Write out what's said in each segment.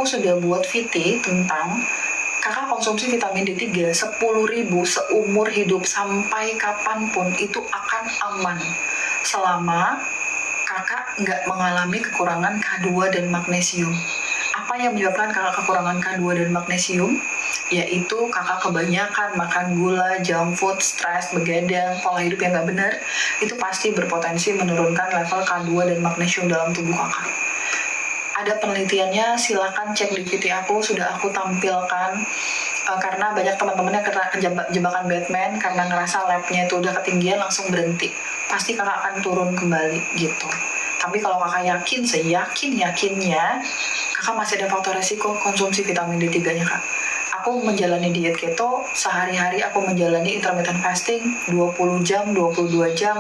sudah buat VT tentang kakak konsumsi vitamin D3 10.000 seumur hidup sampai kapanpun itu akan aman selama kakak nggak mengalami kekurangan K2 dan magnesium. Apa yang menyebabkan kakak kekurangan K2 dan magnesium? Yaitu kakak kebanyakan makan gula, junk food, stres, begadang, pola hidup yang nggak benar, itu pasti berpotensi menurunkan level K2 dan magnesium dalam tubuh kakak. Ada penelitiannya, silakan cek di VT aku, sudah aku tampilkan. Karena banyak teman-teman yang kena jebakan Batman karena ngerasa labnya itu udah ketinggian langsung berhenti. Pasti kakak akan turun kembali gitu. Tapi kalau kakak yakin, seyakin-yakinnya kakak masih ada faktor resiko konsumsi vitamin D3-nya kak. Aku menjalani diet keto, sehari-hari aku menjalani intermittent fasting 20 jam, 22 jam.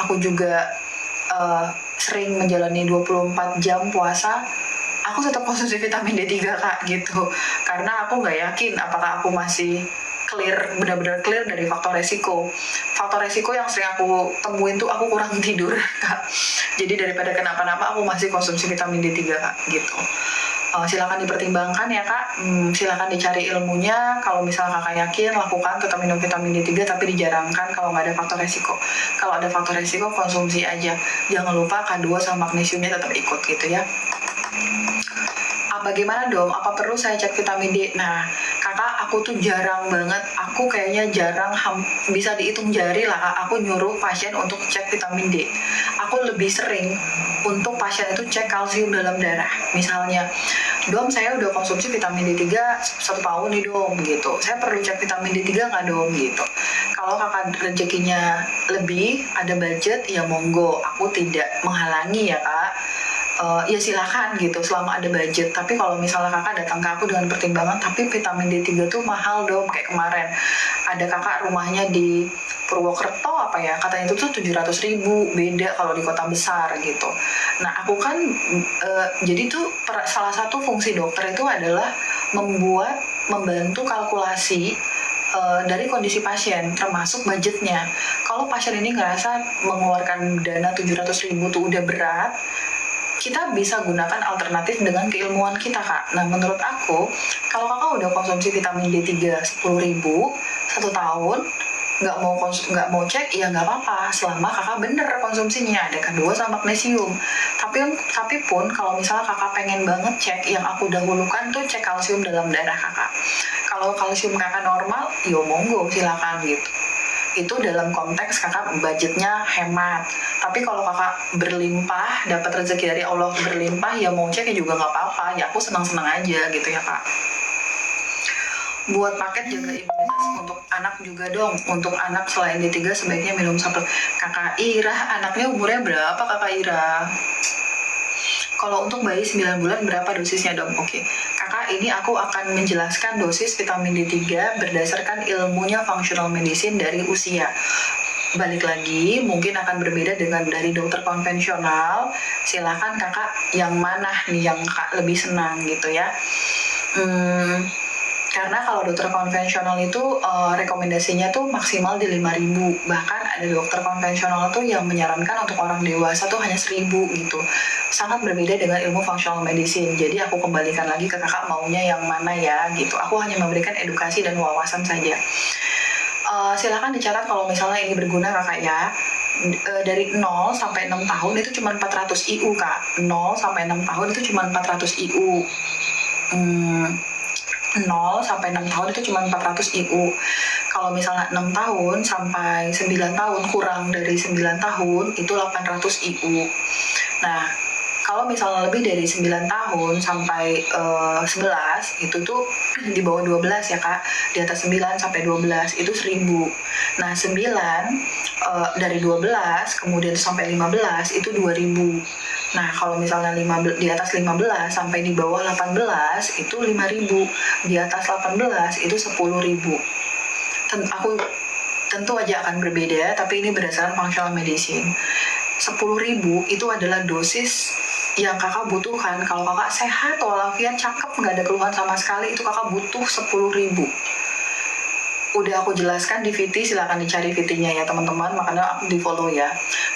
Aku juga sering menjalani 24 jam puasa. Aku tetap konsumsi vitamin D3 kak gitu. Karena aku nggak yakin apakah aku masih benar-benar clear dari faktor resiko. Faktor resiko yang sering aku temuin tuh aku kurang tidur kak. Jadi daripada kenapa-napa aku masih konsumsi vitamin D3 kak gitu. Silakan dipertimbangkan ya kak, silakan dicari ilmunya. Kalau misalnya kakak yakin, lakukan tetap minum vitamin D3 tapi dijarangkan kalau nggak ada faktor resiko. Kalau ada faktor resiko konsumsi aja, jangan lupa K2 sama magnesiumnya tetap ikut gitu ya. Bagaimana dong? Apa perlu saya cek vitamin D? Nah, kakak, aku tuh jarang banget. Aku kayaknya jarang, bisa dihitung jari lah. Aku nyuruh pasien untuk cek vitamin D. Aku lebih sering untuk pasien itu cek kalsium dalam darah. Misalnya, dom saya udah konsumsi vitamin D3 1 tahun nih dom gitu. Saya perlu cek vitamin D3 nggak dom gitu. Kalau kakak rezekinya lebih, ada budget, ya monggo. Aku tidak menghalangi ya kak. Ya silakan gitu selama ada budget. Tapi kalau misalnya kakak datang ke aku dengan pertimbangan tapi vitamin D3 tuh mahal dong, kayak kemarin ada kakak rumahnya di Purwokerto apa ya, katanya itu tuh 700.000, beda kalau di kota besar gitu. Nah aku kan jadi tuh salah satu fungsi dokter itu adalah membantu kalkulasi dari kondisi pasien, termasuk budgetnya. Kalau pasien ini ngerasa mengeluarkan dana 700.000 tuh udah berat, kita bisa gunakan alternatif dengan keilmuan kita kak. Nah menurut aku, kalau kakak udah konsumsi vitamin D3 10.000 1 tahun, nggak mau cek, ya nggak apa-apa selama kakak bener konsumsinya, ada K2 sama magnesium. Tapi pun kalau misalnya kakak pengen banget cek, yang aku dahulukan tuh cek kalsium dalam darah kakak. Kalau kalsium kakak normal, yo monggo silakan gitu. Itu dalam konteks kakak budgetnya hemat. Tapi kalau kakak berlimpah, dapat rezeki dari Allah berlimpah, ya mau cek ya juga nggak apa-apa. Ya aku senang-senang aja gitu ya kak. Buat paket jaga imunitas untuk anak juga dong. Untuk anak selain D3 sebaiknya minum suplemen. Kakak Ira, anaknya umurnya berapa kakak Ira? Kalau untuk bayi 9 bulan berapa dosisnya dong? Oke. Kakak, ini aku akan menjelaskan dosis vitamin D3 berdasarkan ilmunya functional medicine dari usia. Balik lagi, mungkin akan berbeda dengan dari dokter konvensional. Silakan kakak yang mana nih yang kakak lebih senang gitu ya. Karena kalau dokter konvensional itu rekomendasinya tuh maksimal di 5.000. Bahkan ada dokter konvensional tuh yang menyarankan untuk orang dewasa tuh hanya 1.000 gitu. Sangat berbeda dengan ilmu functional medicine. Jadi aku kembalikan lagi ke kakak maunya yang mana ya gitu. Aku hanya memberikan edukasi dan wawasan saja. Silakan dicatat kalau misalnya ini berguna kakak ya. Dari 0 sampai 6 tahun itu cuma 400 IU kak. 0 sampai 6 tahun itu cuma 400 IU. 0 sampai 6 tahun itu cuma 400 IU. Kalau misalnya 6 tahun sampai 9 tahun, kurang dari 9 tahun itu 800 IU. Nah, kalau misalnya lebih dari 9 tahun sampai 11 itu tuh di bawah 12 ya kak. Di atas 9 sampai 12 itu 1.000. Nah 9 dari 12 kemudian sampai 15 itu 2.000. Nah kalau misalnya di atas 15 sampai di bawah 18 itu 5.000. Di atas 18 itu 10.000. Tentu aja akan berbeda, tapi ini berdasarkan functional medicine. 10.000 itu adalah dosis yang kakak butuhkan. Kalau kakak sehat walafiat, cakep, nggak ada keluhan sama sekali, itu kakak butuh 10.000. udah aku jelaskan di VT, silakan dicari VT-nya ya teman-teman, makanya aku di follow ya.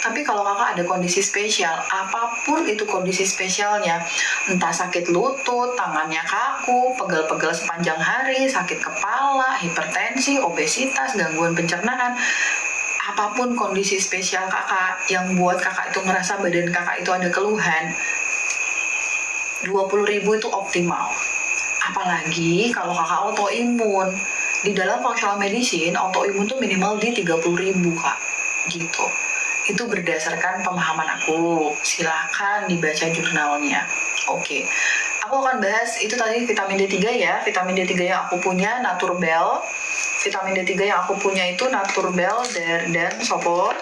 Tapi kalau kakak ada kondisi spesial, apapun itu kondisi spesialnya, entah sakit lutut, tangannya kaku, pegel-pegel sepanjang hari, sakit kepala, hipertensi, obesitas, gangguan pencernaan, apapun kondisi spesial kakak yang buat kakak itu ngerasa badan kakak itu ada keluhan, 20.000 itu optimal. Apalagi kalau kakak autoimun. Di dalam functional medicine, autoimun tuh minimal di 30.000 kak. Gitu. Itu berdasarkan pemahaman aku. Silakan dibaca jurnalnya. Oke. Aku akan bahas itu tadi vitamin D3 ya. Vitamin D3 yang aku punya Naturbell. Vitamin D3 yang aku punya itu Naturbell dan Sopor.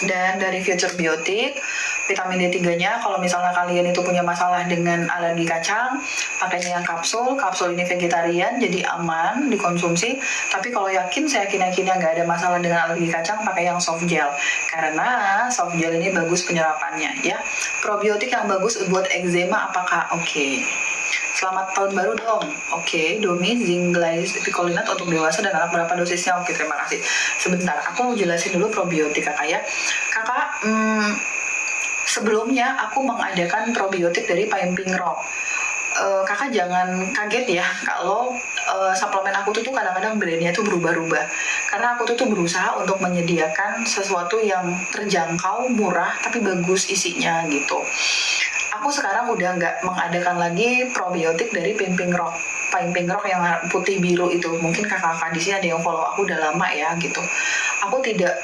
Dan dari Future Biotic, vitamin D3-nya kalau misalnya kalian itu punya masalah dengan alergi kacang, pakainya yang kapsul. Kapsul ini vegetarian, jadi aman dikonsumsi. Tapi kalau saya yakin-yakinnya nggak ada masalah dengan alergi kacang, pakai yang soft gel. Karena soft gel ini bagus penyerapannya ya. Probiotik yang bagus buat eczema apakah? Oke. Selamat tahun baru dong. Oke, Domi, zinc glycolinate untuk dewasa dan anak berapa dosisnya? Oke, terima kasih. Sebentar, aku mau jelasin dulu probiotik kakak ya. Kakak, sebelumnya aku mengadakan probiotik dari Pine Rock. Kakak jangan kaget ya kalau suplemen aku tuh kadang-kadang brandnya tuh berubah-ubah. Karena aku tuh berusaha untuk menyediakan sesuatu yang terjangkau, murah, tapi bagus isinya gitu. Aku sekarang udah nggak mengadakan lagi probiotik dari Pine Rock yang putih biru itu. Mungkin kakak-kakak di sini ada yang follow aku udah lama ya gitu. Aku tidak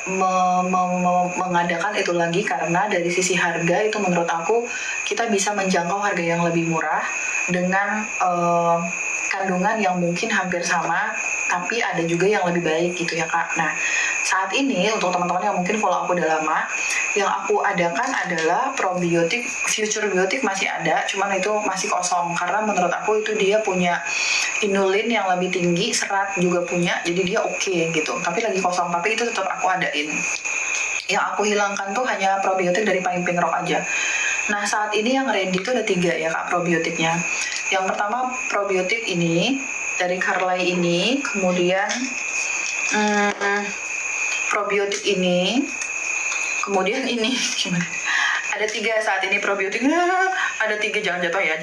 mengadakan itu lagi karena dari sisi harga itu menurut aku kita bisa menjangkau harga yang lebih murah dengan kandungan yang mungkin hampir sama, tapi ada juga yang lebih baik gitu ya kak. Nah saat ini untuk teman-teman yang mungkin follow aku udah lama, yang aku adakan adalah probiotik. Future Biotic masih ada, cuman itu masih kosong karena menurut aku itu dia punya inulin yang lebih tinggi, serat juga punya, jadi dia oke gitu. Tapi lagi kosong, tapi itu tetap aku adain. Yang aku hilangkan tuh hanya probiotik dari Pine Rock aja. Nah saat ini yang ready itu ada 3 ya kak probiotiknya. Yang pertama probiotik ini dari Carly ini, kemudian probiotik ini, kemudian ini gimana? Ada 3 saat ini probiotik. Ada 3, jangan jatuh ya.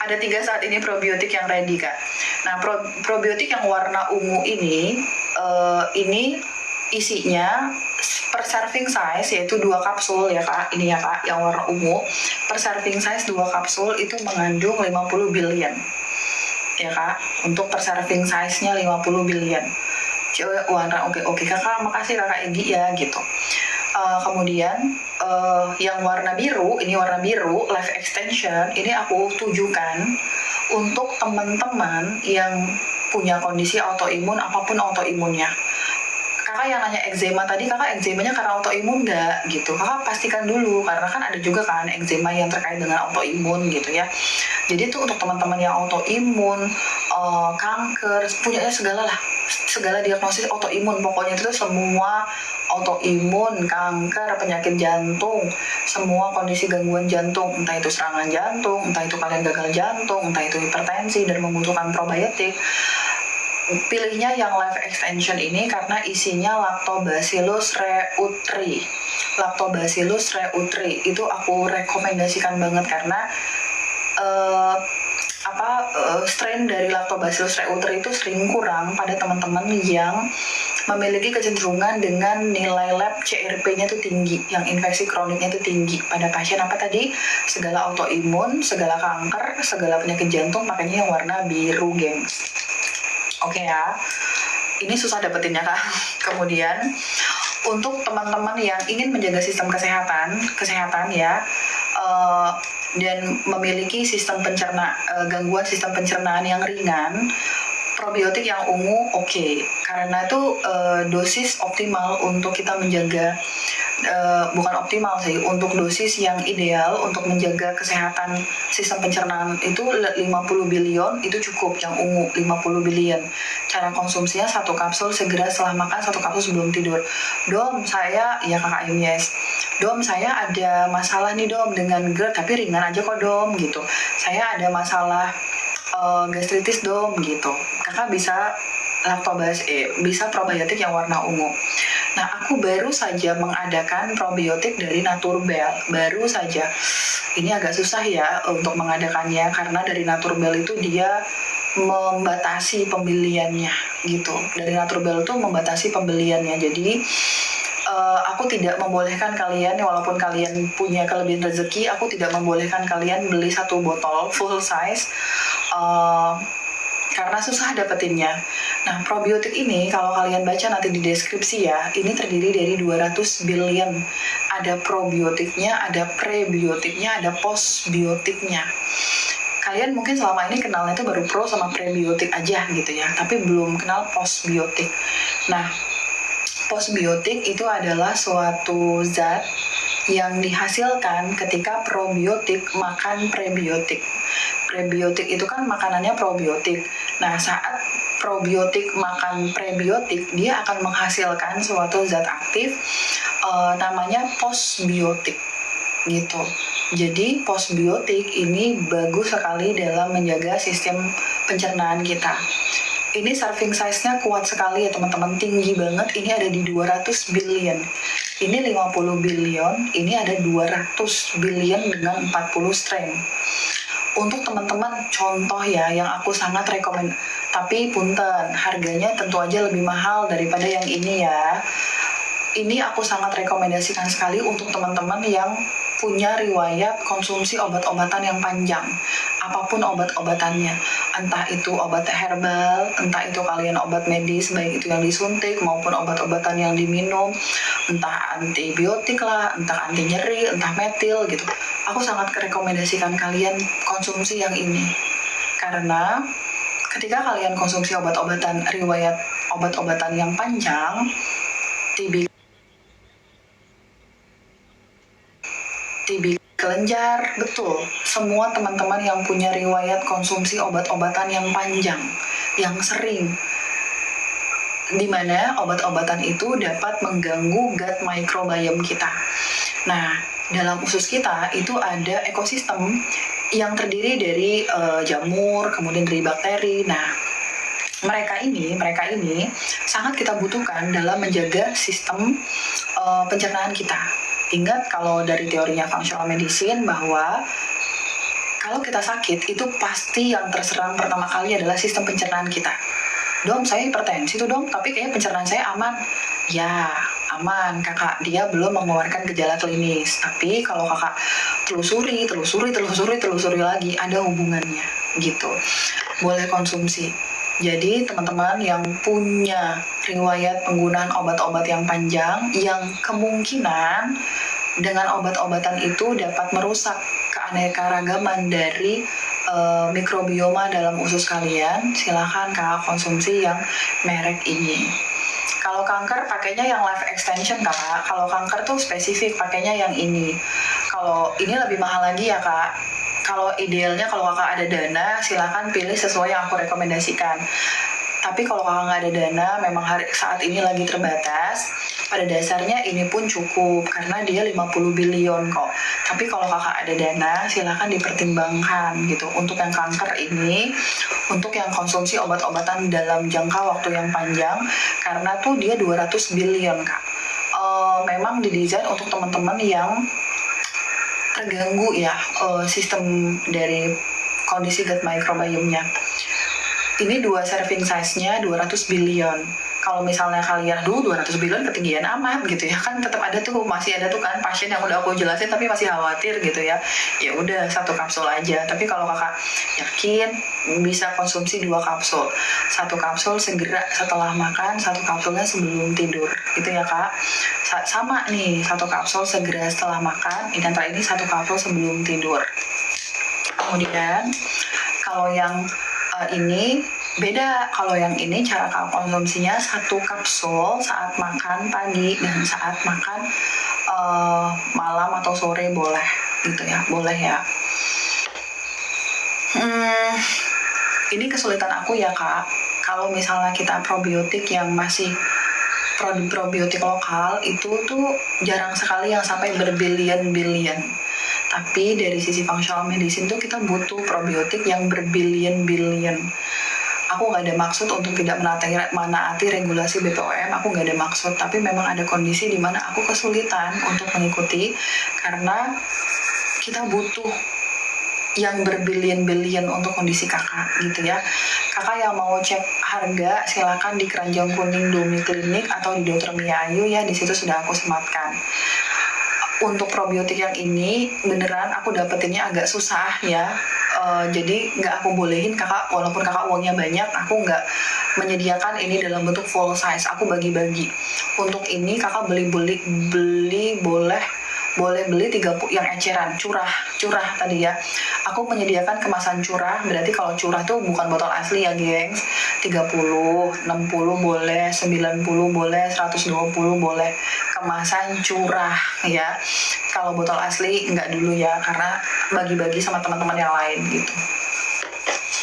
Ada 3 saat ini probiotik yang ready kak. Nah probiotik yang warna ungu ini isinya per serving size yaitu 2 kapsul ya kak. Ini ya kak yang warna ungu. Per serving size 2 kapsul itu mengandung 50 billion ya kak. Untuk per serving size-nya 50 billion. Warna oke kakak, makasih kakak Egi ya gitu. Kemudian yang warna biru, ini warna biru life extension, ini aku tujukan untuk teman-teman yang punya kondisi autoimun, apapun autoimunnya. Kakak yang nanya eczema tadi, kakak eczemanya karena autoimun nggak gitu? Kakak pastikan dulu, karena kan ada juga kan eczema yang terkait dengan autoimun gitu ya. Jadi itu untuk teman-teman yang autoimun, kanker, punya segala diagnosis autoimun, pokoknya itu semua autoimun, kanker, penyakit jantung, semua kondisi gangguan jantung, entah itu serangan jantung, entah itu kalian gagal jantung, entah itu hipertensi dan membutuhkan probiotik. Pilihnya yang life extension ini karena isinya Lactobacillus reuteri. Lactobacillus reuteri itu aku rekomendasikan banget karena strain dari Lactobacillus reuteri itu sering kurang pada teman-teman yang memiliki kecenderungan dengan nilai lab CRP-nya itu tinggi, yang infeksi kroniknya itu tinggi pada pasien apa tadi, segala autoimun, segala kanker, segala penyakit jantung, makanya yang warna biru gengs. Oke ya, ini susah dapetinnya kak. Kemudian untuk teman-teman yang ingin menjaga sistem kesehatan ya, dan memiliki sistem gangguan sistem pencernaan yang ringan, probiotik yang ungu oke. Karena itu dosis optimal untuk kita menjaga, bukan optimal sih, untuk dosis yang ideal untuk menjaga kesehatan sistem pencernaan itu 50 billion itu cukup, yang ungu 50 billion. Cara konsumsinya 1 kapsul segera setelah makan, 1 kapsul sebelum tidur. Dom, saya ya kakak Yes. Dom, saya ada masalah nih dom dengan GERD, tapi ringan aja kok dom gitu. Saya ada masalah gastritis dom gitu. Kakak bisa lactobacillus, bisa probiotik yang warna ungu. Nah, aku baru saja mengadakan probiotik dari Naturbell, baru saja. Ini agak susah ya untuk mengadakannya, karena dari Naturbell itu dia membatasi pembeliannya gitu. Dari Naturbell itu membatasi pembeliannya, jadi aku tidak membolehkan kalian, walaupun kalian punya kelebihan rezeki, aku tidak membolehkan kalian beli satu botol full size, karena susah dapetinnya. Nah, probiotik ini kalau kalian baca nanti di deskripsi ya, ini terdiri dari 200 billion. Ada probiotiknya, ada prebiotiknya, ada postbiotiknya. Kalian mungkin selama ini kenalnya itu baru pro sama prebiotik aja gitu ya, tapi belum kenal postbiotik. Nah, postbiotik itu adalah suatu zat yang dihasilkan ketika probiotik makan prebiotik. Prebiotik itu kan makanannya probiotik. Nah, saat probiotik makan prebiotik, dia akan menghasilkan suatu zat aktif namanya postbiotik gitu. Jadi postbiotik ini bagus sekali dalam menjaga sistem pencernaan kita. Ini serving size-nya kuat sekali ya teman-teman, tinggi banget. Ini ada di 200 billion. Ini 50 billion, ini ada 200 billion dengan 40 strain. Untuk teman-teman contoh ya, yang aku sangat rekomend. Tapi punten, harganya tentu aja lebih mahal daripada yang ini ya. Ini aku sangat rekomendasikan sekali untuk teman-teman yang punya riwayat konsumsi obat-obatan yang panjang. Apapun obat-obatannya, entah itu obat herbal, entah itu kalian obat medis, baik itu yang disuntik maupun obat-obatan yang diminum, entah antibiotik lah, entah anti nyeri, entah metil gitu. Aku sangat rekomendasikan kalian konsumsi yang ini. Karena ketika kalian konsumsi obat-obatan, riwayat obat-obatan yang panjang, TB kelenjar, betul. Semua teman-teman yang punya riwayat konsumsi obat-obatan yang panjang, yang sering, di mana obat-obatan itu dapat mengganggu gut microbiome kita. Nah, dalam usus kita itu ada ekosistem yang terdiri dari jamur, kemudian dari bakteri. Nah, mereka ini sangat kita butuhkan dalam menjaga sistem pencernaan kita. Ingat kalau dari teorinya functional medicine bahwa kalau kita sakit itu pasti yang terserang pertama kali adalah sistem pencernaan kita. Dom, saya hipertensi tuh dom, tapi kayaknya pencernaan saya aman. Ya, aman kakak, dia belum mengeluarkan gejala klinis. Tapi kalau kakak telusuri lagi, ada hubungannya gitu. Boleh konsumsi. Jadi teman-teman yang punya riwayat penggunaan obat-obat yang panjang, yang kemungkinan dengan obat-obatan itu dapat merusak keanekaragaman dari mikrobioma dalam usus kalian, silahkan kakak konsumsi yang merek ini. Kalau kanker pakainya yang life extension kakak, kalau kanker tuh spesifik pakainya yang ini. Kalau ini lebih mahal lagi ya kak. Kalau idealnya kalau kakak ada dana, silakan pilih sesuai yang aku rekomendasikan. Tapi kalau kakak nggak ada dana, memang saat ini lagi terbatas, pada dasarnya ini pun cukup, karena dia 50 billion kok. Tapi kalau kakak ada dana, silakan dipertimbangkan gitu. Untuk yang kanker ini, untuk yang konsumsi obat-obatan dalam jangka waktu yang panjang, karena tuh dia 200 billion kak. Memang didesain untuk teman-teman yang terganggu ya sistem dari kondisi gut microbiome-nya. Ini 2 serving size-nya 200 billion. Kalau misalnya kalian 200 billion ketinggian amat gitu ya, kan tetap ada tuh, masih ada tuh kan pasien yang udah aku jelasin tapi masih khawatir gitu ya. Ya udah 1 kapsul aja. Tapi kalau kakak yakin, bisa konsumsi 2 kapsul. 1 kapsul segera setelah makan, 1 kapsulnya sebelum tidur gitu ya kak. Sama nih, 1 kapsul segera setelah makan, ini antara ini 1 kapsul sebelum tidur. Kemudian kalau yang ini beda. Kalau yang ini cara konsumsinya 1 kapsul saat makan pagi dan saat makan malam atau sore boleh gitu ya, boleh ya. Ini kesulitan aku ya kak, kalau misalnya kita probiotik yang masih probiotik lokal itu tuh jarang sekali yang sampai berbilion-bilion. Tapi dari sisi functional medicine tuh kita butuh probiotik yang berbilion-bilion. Aku nggak ada maksud untuk tidak menaati regulasi BPOM, aku nggak ada maksud, tapi memang ada kondisi di mana aku kesulitan untuk mengikuti karena kita butuh yang berbilion-bilion untuk kondisi kakak gitu ya. Kakak yang mau cek harga silakan di Keranjang Kuning Dumi Klinik atau di Dr. Mia Ayu ya, di situ sudah aku sematkan. Untuk probiotik yang ini beneran aku dapetinnya agak susah ya. Jadi nggak aku bolehin kakak, walaupun kakak uangnya banyak, aku nggak menyediakan ini dalam bentuk full size, aku bagi-bagi. Untuk ini kakak beli boleh beli 30 yang eceran curah tadi ya. Aku menyediakan kemasan curah, berarti kalau curah tuh bukan botol asli ya gengs. 30, 60 boleh, 90 boleh, 120 boleh. Kemasan curah ya. Kalau botol asli enggak dulu ya, karena bagi-bagi sama teman-teman yang lain gitu.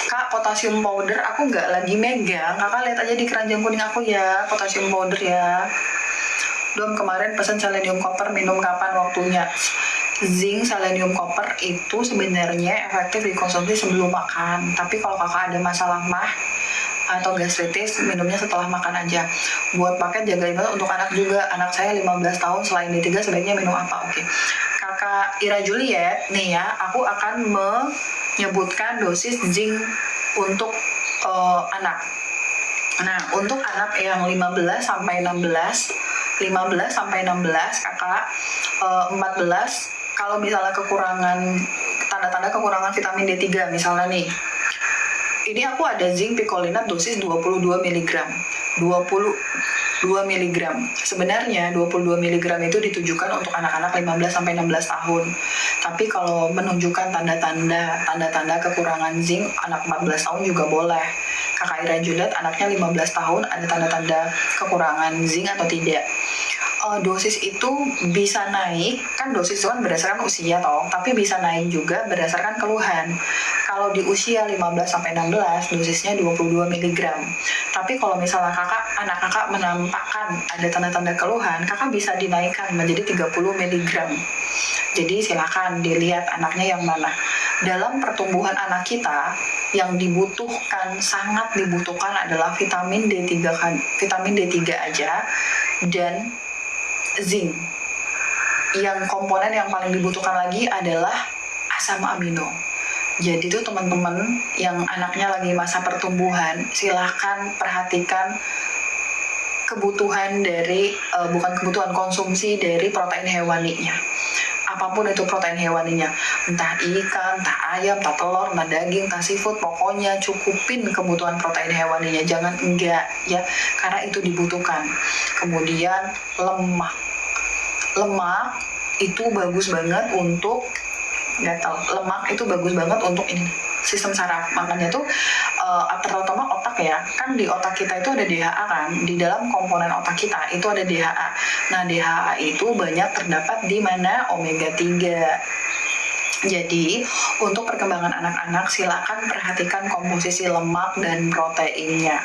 Kak, potasium powder aku nggak lagi megang. Kakak lihat aja di Keranjang Kuning aku ya, potasium powder ya. Dom kemarin pesan selenium copper, minum kapan waktunya? Zinc selenium copper itu sebenarnya efektif dikonsumsi sebelum makan. Tapi kalau kakak ada masalah mah atau gastritis, minumnya setelah makan aja. Buat paket jaga imun untuk anak juga. Anak saya 15 tahun, selain D3 sebaiknya minum apa? Oke. Kakak Ira Juliet, nih ya, aku akan menyebutkan dosis zinc untuk anak. Nah, untuk anak yang 15 sampai 16 kakak 14 kalau misalnya kekurangan tanda-tanda kekurangan vitamin D3 misalnya nih, ini aku ada zinc picolinat dosis 22 mg 22 mg. Sebenarnya 22 mg itu ditujukan untuk anak-anak 15 sampai 16 tahun. Tapi kalau menunjukkan tanda-tanda kekurangan zinc anak 14 tahun juga boleh. Kakak Ira Juliet anaknya 15 tahun, ada tanda-tanda kekurangan zinc atau tidak? Dosis itu bisa naik, kan dosis itu kan berdasarkan usia toh, tapi bisa naik juga berdasarkan keluhan. Kalau di usia 15 sampai 16 dosisnya 22 mg. Tapi kalau misalnya anak kakak menampakkan ada tanda-tanda keluhan, kakak bisa dinaikkan menjadi 30 mg. Jadi silakan dilihat anaknya yang mana. Dalam pertumbuhan anak kita yang sangat dibutuhkan adalah vitamin D3 aja dan zinc. Yang komponen yang paling dibutuhkan lagi adalah asam amino. Jadi tuh teman-teman yang anaknya lagi masa pertumbuhan, silahkan perhatikan kebutuhan dari bukan kebutuhan konsumsi dari protein hewaninya. Apapun itu protein hewaninya, entah ikan, entah ayam, entah telur, entah daging, entah seafood, pokoknya cukupin kebutuhan protein hewaninya, jangan enggak ya, karena itu dibutuhkan. Kemudian lemak itu bagus banget untuk lemak itu bagus banget untuk ini sistem saraf. Makanya tuh terutama otak ya, kan di otak kita itu ada DHA kan, di dalam komponen otak kita itu ada DHA. Nah DHA itu banyak terdapat di mana omega 3. Jadi untuk perkembangan anak-anak silakan perhatikan komposisi lemak dan proteinnya.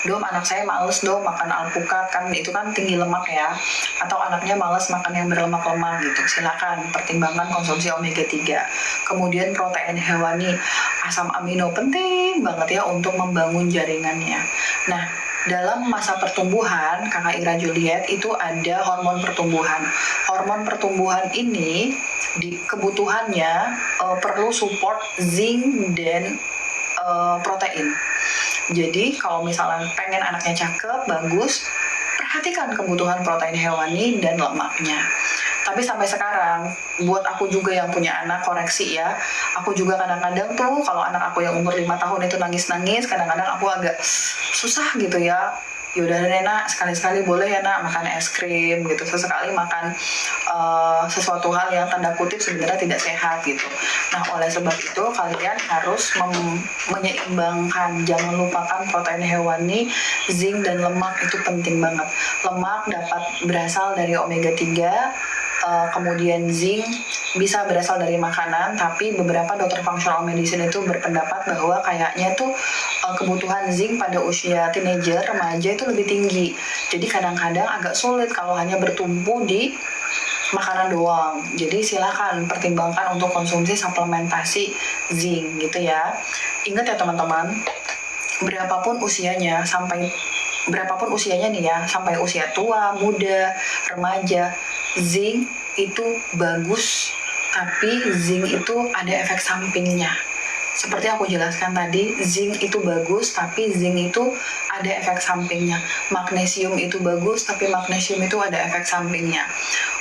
Dom, anak saya males dom makan alpukat, kan itu kan tinggi lemak ya, atau anaknya males makan yang berlemak-lemak gitu, silakan pertimbangkan konsumsi omega 3. Kemudian protein hewani, asam amino penting banget ya untuk membangun jaringannya. Nah, dalam masa pertumbuhan kakak Ira Juliet itu ada hormon pertumbuhan. Hormon pertumbuhan ini di kebutuhannya perlu support zinc dan protein. Jadi kalau misalnya pengen anaknya cakep, bagus, perhatikan kebutuhan protein hewani dan lemaknya. Tapi sampai sekarang, buat aku juga yang punya anak, koreksi ya, aku juga kadang-kadang tuh kalau anak aku yang umur 5 tahun itu nangis-nangis, kadang-kadang aku agak susah gitu ya. Yaudah Nena, sekali-sekali boleh ya nak makan es krim gitu, sesekali makan sesuatu hal yang tanda kutip sebenarnya tidak sehat gitu. Nah oleh sebab itu kalian harus menyeimbangkan, jangan lupakan protein hewani, zinc dan lemak itu penting banget. Lemak dapat berasal dari omega 3, kemudian zinc bisa berasal dari makanan, tapi beberapa dokter functional medicine itu berpendapat bahwa kayaknya tuh kebutuhan zinc pada usia teenager, remaja itu lebih tinggi. Jadi kadang-kadang agak sulit kalau hanya bertumpu di makanan doang. Jadi silakan pertimbangkan untuk konsumsi suplementasi zinc gitu ya. Ingat ya teman-teman, berapapun usianya, nih ya, sampai usia tua, muda, remaja, zinc itu bagus, tapi zinc itu ada efek sampingnya. Seperti aku jelaskan tadi, zinc itu bagus, tapi zinc itu ada efek sampingnya. Magnesium itu bagus, tapi magnesium itu ada efek sampingnya.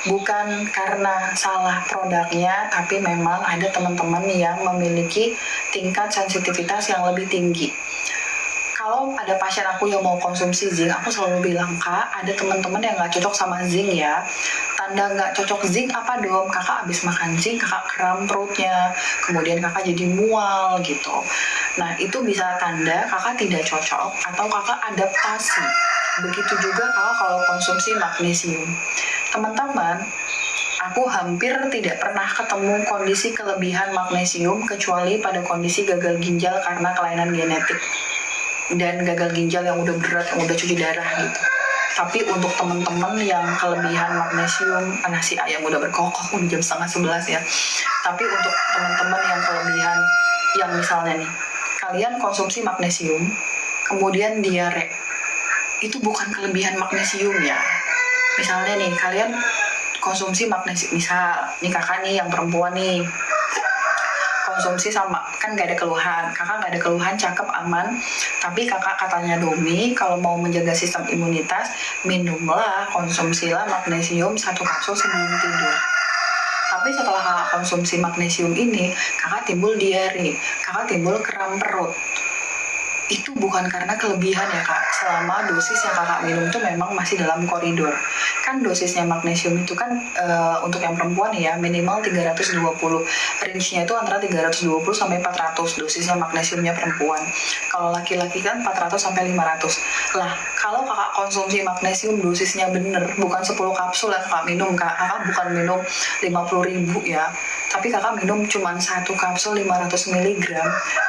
Bukan karena salah produknya, tapi memang ada teman-teman yang memiliki tingkat sensitivitas yang lebih tinggi. Kalau ada pasien aku yang mau konsumsi zinc, aku selalu bilang, Kak, ada teman-teman yang nggak cocok sama zinc ya. Tanda nggak cocok zinc apa dong? Kakak habis makan zinc, kakak kram perutnya, kemudian kakak jadi mual gitu. Nah, itu bisa tanda kakak tidak cocok atau kakak adaptasi. Begitu juga kakak kalau konsumsi magnesium. Teman-teman, aku hampir tidak pernah ketemu kondisi kelebihan magnesium kecuali pada kondisi gagal ginjal karena kelainan genetik dan gagal ginjal yang udah berat, yang udah cuci darah gitu. Tapi untuk teman-teman yang kelebihan magnesium, nasi ayam udah berkokok, udah jam 10:30 ya. Tapi untuk teman-teman yang kelebihan, yang misalnya nih, kalian konsumsi magnesium, kemudian diare, itu bukan kelebihan magnesium ya. Misalnya nih, kalian konsumsi magnesium, misal nih kakak nih yang perempuan nih, konsumsi sama, kan gak ada keluhan, kakak gak ada keluhan, cakep, aman, tapi kakak katanya Domi, kalau mau menjaga sistem imunitas, minumlah, konsumsilah magnesium 1 kapsul sebelum tidur. Tapi setelah kakak konsumsi magnesium ini, kakak timbul diare, kakak timbul kram perut. Itu bukan karena kelebihan ya kak, selama dosis yang kakak minum itu memang masih dalam koridor. Kan dosisnya magnesium itu kan untuk yang perempuan ya minimal 320, range-nya itu antara 320 sampai 400 dosisnya magnesiumnya perempuan. Kalau laki-laki kan 400 sampai 500. Lah, kalau kakak konsumsi magnesium dosisnya bener, bukan 10 kapsul yang kakak minum, kakak bukan minum 50.000 ya, tapi kakak minum cuma 1 kapsul 500 mg,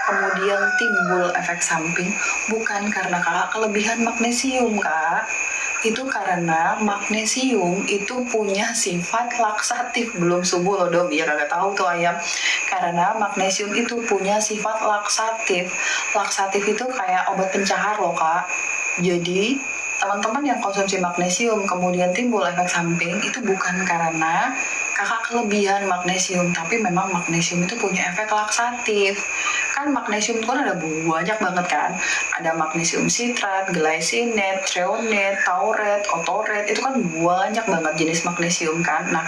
kemudian timbul efek samping, bukan karena kakak kelebihan magnesium kak, itu karena magnesium itu punya sifat laksatif. Belum subuh loh dong, ya kagak tahu tuh ayam. Karena magnesium itu punya sifat laksatif. Laksatif itu kayak obat pencahar loh kak. Jadi teman-teman yang konsumsi magnesium kemudian timbul efek samping itu bukan karena kakak kelebihan magnesium, tapi memang magnesium itu punya efek laksatif. Kan magnesium itu kan ada banyak banget kan, ada magnesium sitrat, glycinate, threonate, taurate, otorate, itu kan banyak banget jenis magnesium kan. Nah,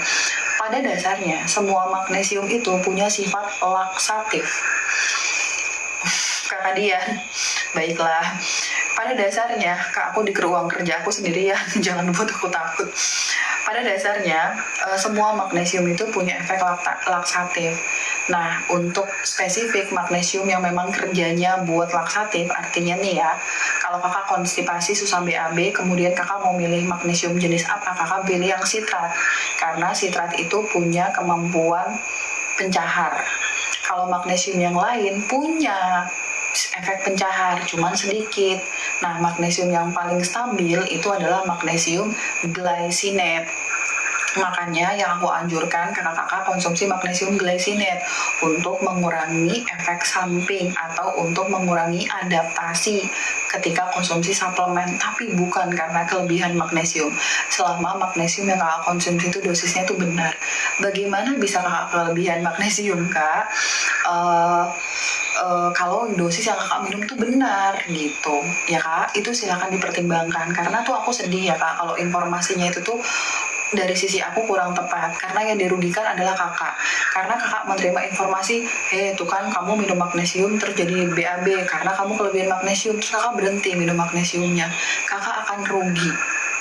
pada dasarnya semua magnesium itu punya sifat laksatif. Kakak Dian, baiklah. Pada dasarnya, kak aku di ruang kerja aku sendirian, jangan buat aku takut. Pada dasarnya, semua magnesium itu punya efek laksatif. Nah, untuk spesifik magnesium yang memang kerjanya buat laksatif, artinya nih ya, kalau kakak konstipasi susah BAB, kemudian kakak mau milih magnesium jenis apa, kakak pilih yang sitrat. Karena sitrat itu punya kemampuan pencahar. Kalau magnesium yang lain punya efek pencahar, cuman sedikit. Nah, magnesium yang paling stabil itu adalah magnesium glycinate. Makanya yang aku anjurkan kakak-kakak konsumsi magnesium glycinate untuk mengurangi efek samping atau untuk mengurangi adaptasi ketika konsumsi suplemen, tapi bukan karena kelebihan magnesium. Selama magnesium yang kakak konsumsi itu dosisnya itu benar. Bagaimana bisa kakak kelebihan magnesium kak? Kalau dosis yang kakak minum tuh benar gitu ya kak, itu silakan dipertimbangkan. Karena tuh aku sedih ya kak kalau informasinya itu tuh dari sisi aku kurang tepat, karena yang dirugikan adalah kakak. Karena kakak menerima informasi, tuh kan kamu minum magnesium terjadi BAB karena kamu kelebihan magnesium, terus kakak berhenti minum magnesiumnya. Kakak akan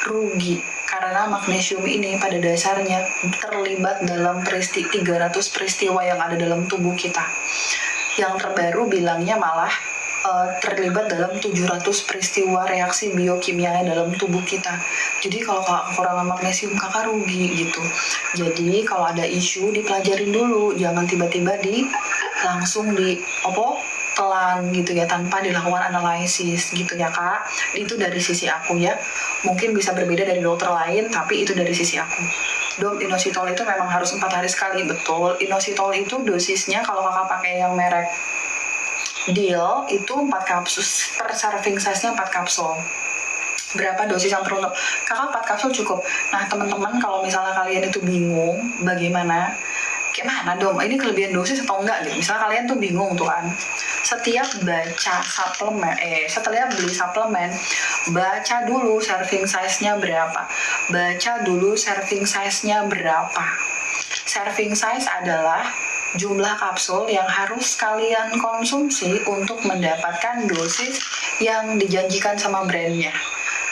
rugi karena magnesium ini pada dasarnya terlibat dalam 300 peristiwa yang ada dalam tubuh kita. Yang terbaru bilangnya malah terlibat dalam 700 peristiwa reaksi biokimia dalam tubuh kita. Jadi kalau kakak kekurangan magnesium, kakak rugi gitu. Jadi kalau ada isu dipelajarin dulu, jangan tiba-tiba langsung telan gitu ya, tanpa dilakukan analisis gitu ya kak. Itu dari sisi aku ya, mungkin bisa berbeda dari dokter lain, tapi itu dari sisi aku. Dok, inositol itu memang harus 4 hari sekali, betul. Inositol itu dosisnya kalau kakak pakai yang merek deal itu 4 kapsul, per serving size-nya 4 kapsul. Berapa dosis yang perlu? Kakak 4 kapsul cukup. Nah teman-teman, kalau misalnya kalian itu bingung bagaimana, gimana dong, ini kelebihan dosis atau enggak gitu. Misalnya kalian tuh bingung tuh kan, setiap baca suplemen, setelah beli suplemen, baca dulu serving size-nya berapa. Baca dulu serving size-nya berapa. Serving size adalah jumlah kapsul yang harus kalian konsumsi untuk mendapatkan dosis yang dijanjikan sama brandnya.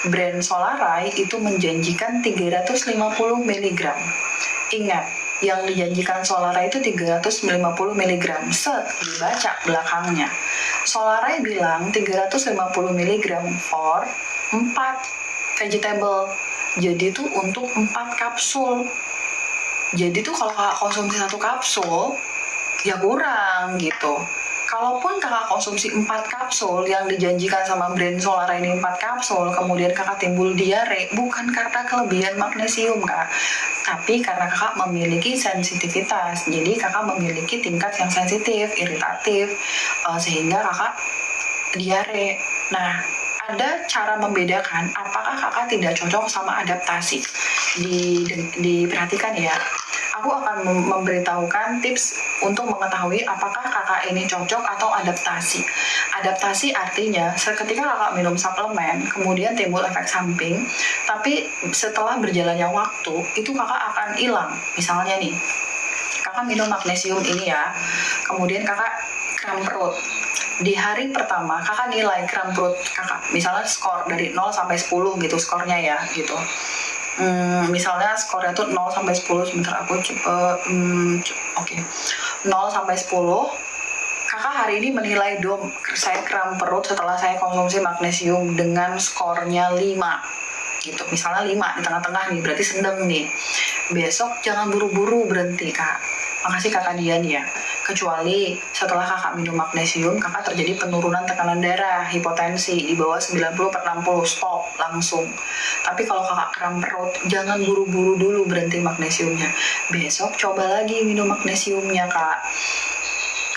Brand Solaray itu menjanjikan 350 mg. Ingat, yang dijanjikan Solaray itu 350 mg. Dibaca belakangnya. Solaray bilang 350 mg for 4 vegetable. Jadi itu untuk 4 kapsul. Jadi tuh kalau kakak konsumsi 1 kapsul, ya kurang gitu. Kalaupun kakak konsumsi 4 kapsul yang dijanjikan sama brand Solaray ini 4 kapsul, kemudian kakak timbul diare, bukan karena kelebihan magnesium kak, tapi karena kakak memiliki sensitivitas. Jadi kakak memiliki tingkat yang sensitif, iritatif, sehingga kakak diare. Nah, ada cara membedakan apakah kakak tidak cocok sama adaptasi. Diperhatikan ya. Aku akan memberitahukan tips untuk mengetahui apakah kakak ini cocok atau adaptasi. Adaptasi artinya ketika kakak minum suplemen, kemudian timbul efek samping, tapi setelah berjalannya waktu, itu kakak akan hilang. Misalnya nih, kakak minum magnesium ini ya, kemudian kakak kram perut. Di hari pertama, kakak nilai kram perut kakak, misalnya skor dari 0 sampai 10 gitu skornya ya, gitu. Misalnya skornya tuh 0 sampai 10, sebentar aku oke. 0 sampai 10, kakak hari ini menilai dong saya kram perut setelah saya konsumsi magnesium dengan skornya 5 gitu. Misalnya 5 di tengah-tengah nih, berarti sedang nih. Besok jangan buru-buru berhenti kak. Makasih kakak Dian ya. Kecuali setelah kakak minum magnesium, kakak terjadi penurunan tekanan darah, hipotensi di bawah 90/60, stop langsung. Tapi kalau kakak kram perut, jangan buru-buru dulu berhenti magnesiumnya. Besok coba lagi minum magnesiumnya kak.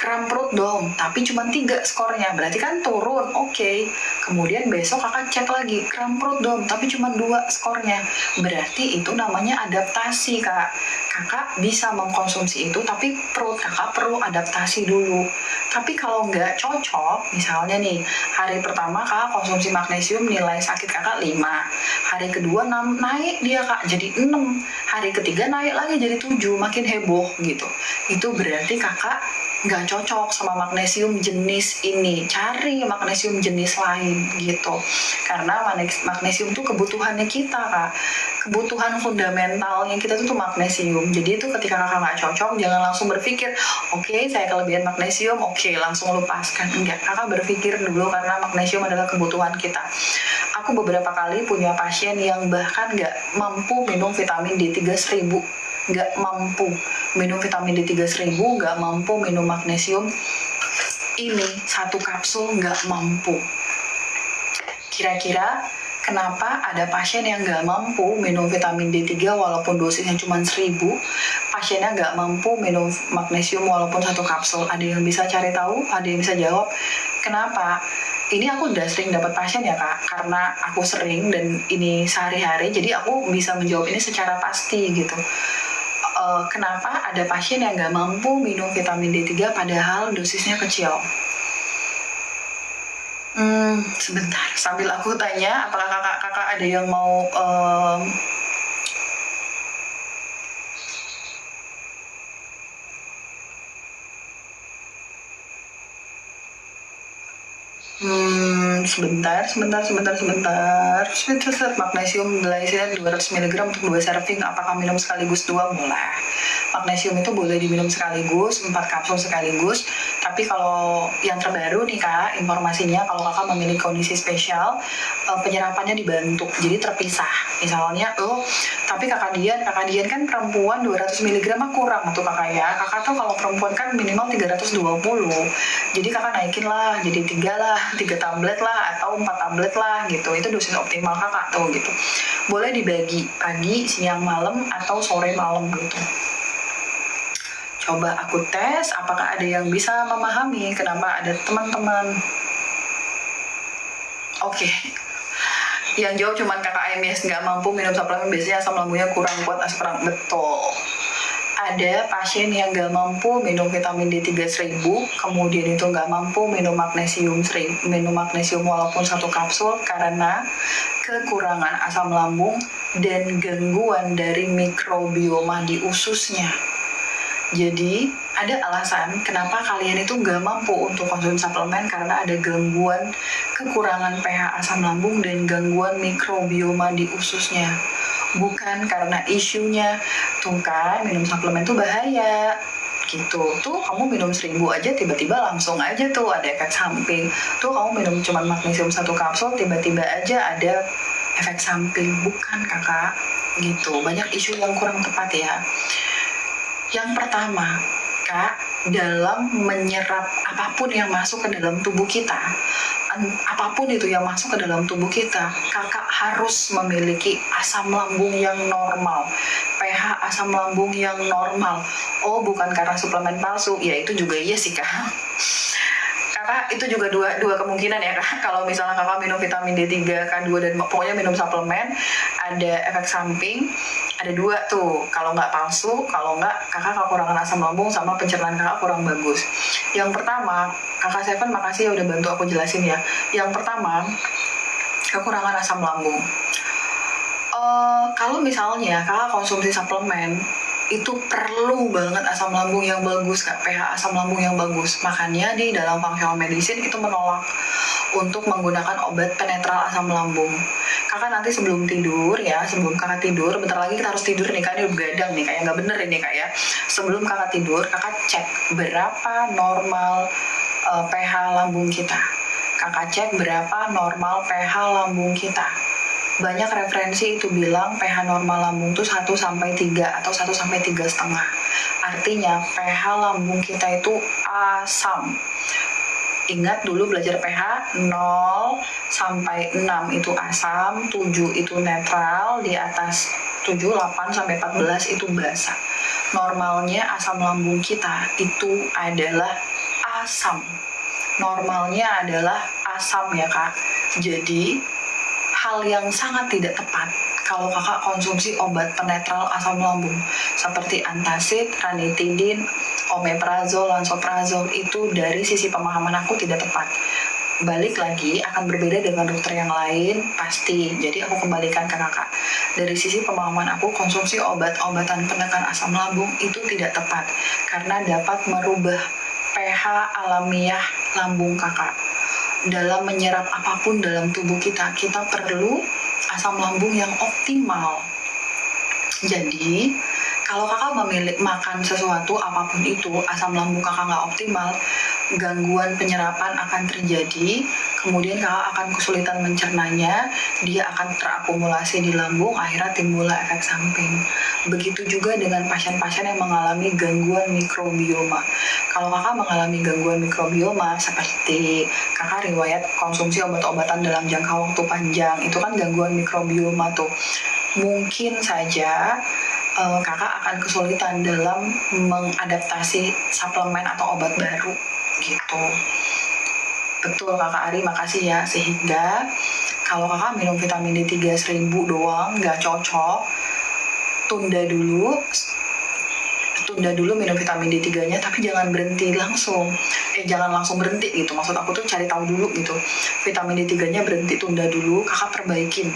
Kram perut dong, tapi cuma 3 skornya, berarti kan turun, oke. Kemudian besok kakak cek lagi, kram perut dong, tapi cuma 2 skornya, berarti itu namanya adaptasi kak. Kakak bisa mengkonsumsi itu, tapi perut kakak perlu adaptasi dulu. Tapi kalau nggak cocok, misalnya nih, hari pertama kakak konsumsi magnesium, nilai sakit kakak 5, hari kedua naik dia kak jadi 6, hari ketiga naik lagi jadi 7, makin heboh gitu. Itu berarti kakak nggak cocok sama magnesium jenis ini, cari magnesium jenis lain gitu. Karena magnesium tuh kebutuhannya kita kak, kebutuhan fundamentalnya kita tuh magnesium. Jadi itu ketika kakak nggak cocok, jangan langsung berpikir oke, saya kelebihan magnesium, oke, langsung lepaskan. Enggak, kakak berpikir dulu karena magnesium adalah kebutuhan kita. Aku beberapa kali punya pasien yang bahkan nggak mampu minum vitamin D3 1000, nggak mampu minum vitamin D3 1000, nggak mampu minum magnesium ini 1 kapsul, nggak mampu. Kira-kira kenapa ada pasien yang nggak mampu minum vitamin D3 walaupun dosisnya cuma 1000, pasiennya nggak mampu minum magnesium walaupun 1 kapsul? Ada yang bisa cari tahu? Ada yang bisa jawab? Kenapa? Ini aku udah sering dapat pasien ya kak, karena aku sering dan ini sehari-hari, jadi aku bisa menjawab ini secara pasti gitu. Kenapa ada pasien yang nggak mampu minum vitamin D3 padahal dosisnya kecil? Sebentar, sambil aku tanya, apakah kakak ada yang mau sebentar. Magnesium glycinate 200 mg untuk 2 serving, apakah minum sekaligus 2? Boleh. Magnesium itu boleh diminum sekaligus, 4 kapsul sekaligus. Tapi kalau yang terbaru nih kak, informasinya kalau kakak memiliki kondisi spesial, penyerapannya dibantu, jadi terpisah. Misalnya, tapi kakak Dian kan perempuan 200 mg kurang tuh kakak ya. Kakak tuh kalau perempuan kan minimal 320. Jadi kakak naikin lah, jadi 3 tablet lah, atau 4 tablet lah gitu. Itu dosis optimal kakak tuh gitu. Boleh dibagi pagi, siang, malam, atau sore malam gitu. Coba aku tes, apakah ada yang bisa memahami kenapa ada teman-teman. Oke. Yang jawab cuman kakak AMS, nggak mampu minum suplemen, biasanya asam lambungnya kurang kuat, kurang. Betul. Ada pasien yang nggak mampu minum vitamin D 3000, kemudian itu nggak mampu minum magnesium walaupun 1 kapsul karena kekurangan asam lambung dan gangguan dari mikrobioma di ususnya. Jadi ada alasan kenapa kalian itu nggak mampu untuk konsumsi suplemen, karena ada gangguan kekurangan pH asam lambung dan gangguan mikrobioma di ususnya. Bukan karena isunya, tuh kan minum suplemen tuh bahaya gitu. Tuh kamu minum 1000 aja tiba-tiba langsung aja tuh ada efek samping. Tuh kamu minum cuma magnesium 1 kapsul tiba-tiba aja ada efek samping. Bukan kakak gitu. Banyak isu yang kurang tepat ya. Yang pertama, Kak, dalam menyerap apapun yang masuk ke dalam tubuh kita, apapun itu yang masuk ke dalam tubuh kita, kakak harus memiliki asam lambung yang normal, pH asam lambung yang normal. Oh, bukan karena suplemen palsu, ya itu juga iya sih, Kak. Kakak itu juga dua kemungkinan ya, Kak. Kalau misalnya kakak minum vitamin D3, K2 dan pokoknya minum suplemen, ada efek samping. Ada 2 tuh, kalau nggak palsu, kalau nggak kakak kekurangan asam lambung sama pencernaan kakak kurang bagus. Yang pertama, kakak Seven makasih ya udah bantu aku jelasin ya. Yang pertama, kekurangan asam lambung. Kalau misalnya kakak konsumsi suplemen, itu perlu banget asam lambung yang bagus, Kak, pH asam lambung yang bagus. Makanya di dalam functional medicine itu menolak untuk menggunakan obat penetral asam lambung. Kakak nanti sebelum tidur ya, sebelum kakak tidur, bentar lagi kita harus tidur nih, kan ini begadang nih, kayak nggak bener ini Kak ya. Sebelum kakak tidur, kakak cek berapa normal pH lambung kita. Kakak cek berapa normal pH lambung kita. Banyak referensi itu bilang pH normal lambung tuh 1 sampai 3 atau 1 sampai 3,5. Artinya pH lambung kita itu asam. Ingat dulu belajar pH 0 sampai 6 itu asam, 7 itu netral, di atas 7, 8 sampai 14 itu basa. Normalnya asam lambung kita itu adalah asam. Normalnya adalah asam ya, Kak. Jadi hal yang sangat tidak tepat kalau kakak konsumsi obat penetral asam lambung seperti antacid, ranitidin, omeprazol, lansoprazol, itu dari sisi pemahaman aku tidak tepat. Balik lagi akan berbeda dengan dokter yang lain pasti, jadi aku kembalikan ke kakak. Dari sisi pemahaman aku, konsumsi obat-obatan penekan asam lambung itu tidak tepat karena dapat merubah pH alamiah lambung kakak. Dalam menyerap apapun dalam tubuh kita, kita perlu asam lambung yang optimal. Jadi kalau kakak memilih makan sesuatu apapun itu, asam lambung kakak nggak optimal, gangguan penyerapan akan terjadi, kemudian kakak akan kesulitan mencernanya, dia akan terakumulasi di lambung, akhirnya timbullah efek samping. Begitu juga dengan pasien-pasien yang mengalami gangguan mikrobioma. Kalau kakak mengalami gangguan mikrobioma seperti kakak riwayat konsumsi obat-obatan dalam jangka waktu panjang, itu kan gangguan mikrobioma tuh. Mungkin saja kakak akan kesulitan dalam mengadaptasi suplemen atau obat baru gitu. Betul Kakak Ari, makasih ya. Sehingga kalau kakak minum vitamin D3 1000 doang nggak cocok, tunda dulu minum vitamin D3-nya, tapi jangan berhenti langsung. Jangan langsung berhenti gitu. Maksud aku tuh cari tahu dulu gitu. Vitamin D3-nya berhenti, tunda dulu, kakak perbaikin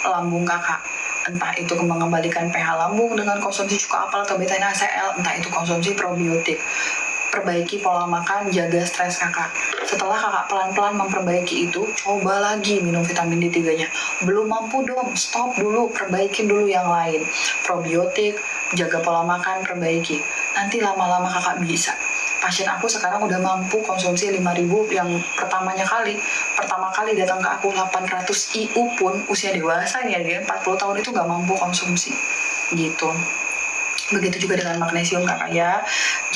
lambung kakak. Entah itu mengembalikan pH lambung dengan konsumsi cuka apel atau beta-NaCl, entah itu konsumsi probiotik. Perbaiki pola makan, jaga stres kakak. Setelah kakak pelan-pelan memperbaiki itu, coba lagi minum vitamin D3-nya. Belum mampu dong, stop dulu, perbaikin dulu yang lain. Probiotik, jaga pola makan, perbaiki. Nanti lama-lama kakak bisa. Pasien aku sekarang udah mampu konsumsi 5.000 yang pertama kali datang ke aku 800 IU pun usia dewasa nih ya, dia 40 tahun itu gak mampu konsumsi gitu. Begitu juga dengan magnesium kakak ya.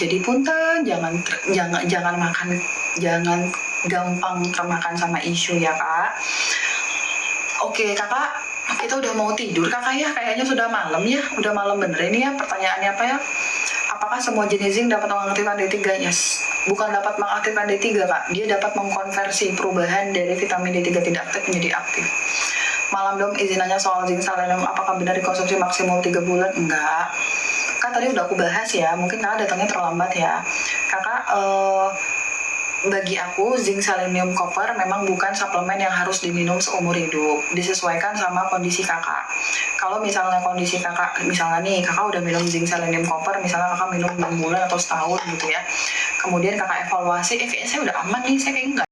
Jadi punten, jangan gampang termakan sama isu ya kak. Oke kakak, kita udah mau tidur kakak ya, kayaknya sudah malam ya, udah malam bener ini ya. Pertanyaannya apa ya? Apa apakah semua jenis zinc dapat mengaktifkan D3? Yes. Bukan dapat mengaktifkan D3, Kak. Dia dapat mengkonversi perubahan dari vitamin D3 tidak aktif menjadi aktif. Malam dong, izin nanya soal zinc selenium, apakah benar dikonsumsi maksimum 3 bulan? Enggak. Kan tadi udah aku bahas ya, mungkin kakak datangnya terlambat ya. Kakak, bagi aku zinc selenium copper memang bukan suplemen yang harus diminum seumur hidup, disesuaikan sama kondisi kakak. Kalau misalnya kondisi kakak, misalnya nih kakak udah minum zinc selenium copper, misalnya kakak minum 6 bulan atau setahun gitu ya, kemudian kakak evaluasi, kayaknya saya udah aman nih, saya kayaknya nggak